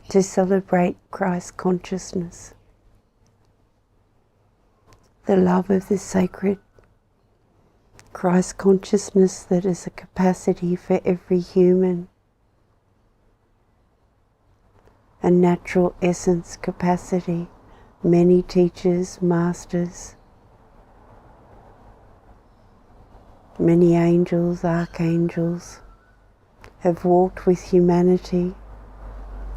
to celebrate Christ consciousness, the love of the sacred, Christ consciousness that is a capacity for every human, a natural essence capacity. Many teachers, masters, many angels, archangels have walked with humanity,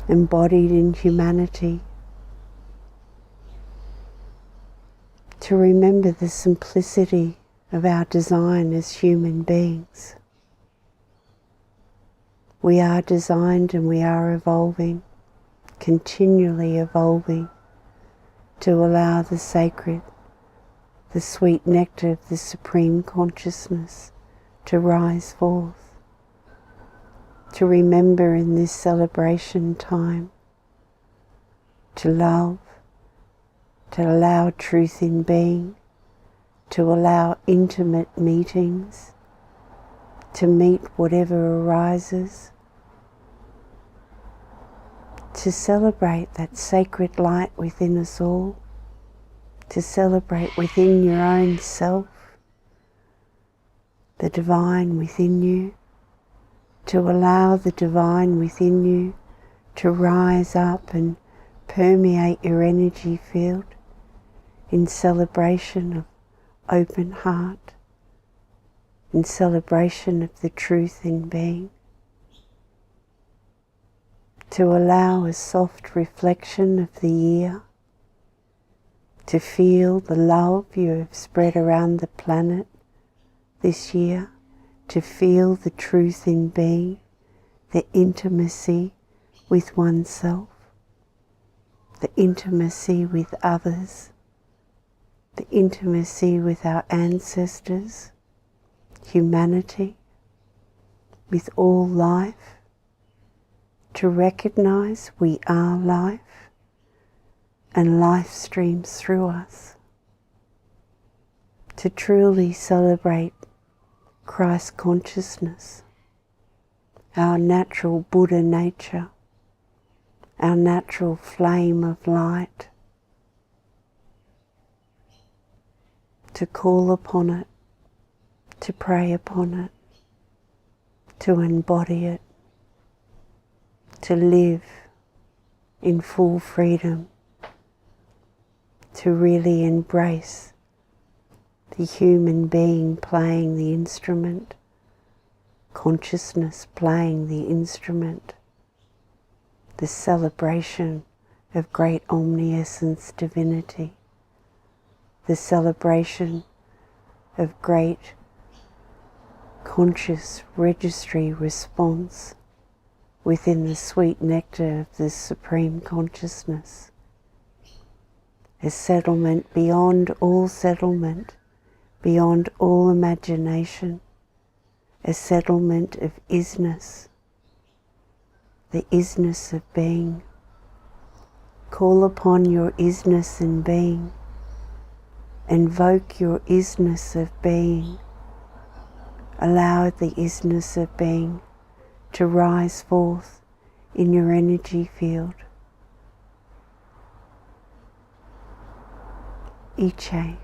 embodied in humanity, to remember the simplicity of our design as human beings. We are designed and we are evolving, continually evolving, to allow the sacred, the sweet nectar of the Supreme Consciousness to rise forth, to remember in this celebration time, to love, to allow truth in being, to allow intimate meetings, to meet whatever arises, to celebrate that sacred light within us all, to celebrate within your own self, the divine within you, to allow the divine within you to rise up and permeate your energy field in celebration of open heart, in celebration of the truth in being, to allow a soft reflection of the year, to feel the love you have spread around the planet this year, to feel the truth in being, the intimacy with oneself, the intimacy with others, the intimacy with our ancestors, humanity, with all life, to recognize we are life and life streams through us, to truly celebrate Christ consciousness, our natural Buddha nature, our natural flame of light, to call upon it, to pray upon it, to embody it, to live in full freedom, to really embrace the human being playing the instrument, consciousness playing the instrument, the celebration of great omniscience divinity, the celebration of great conscious registry response within the sweet nectar of the Supreme Consciousness, a settlement beyond all settlement, beyond all imagination, a settlement of isness, the isness of being. Call upon your isness in being, invoke your isness of being, allow the isness of being to rise forth in your energy field. Iche.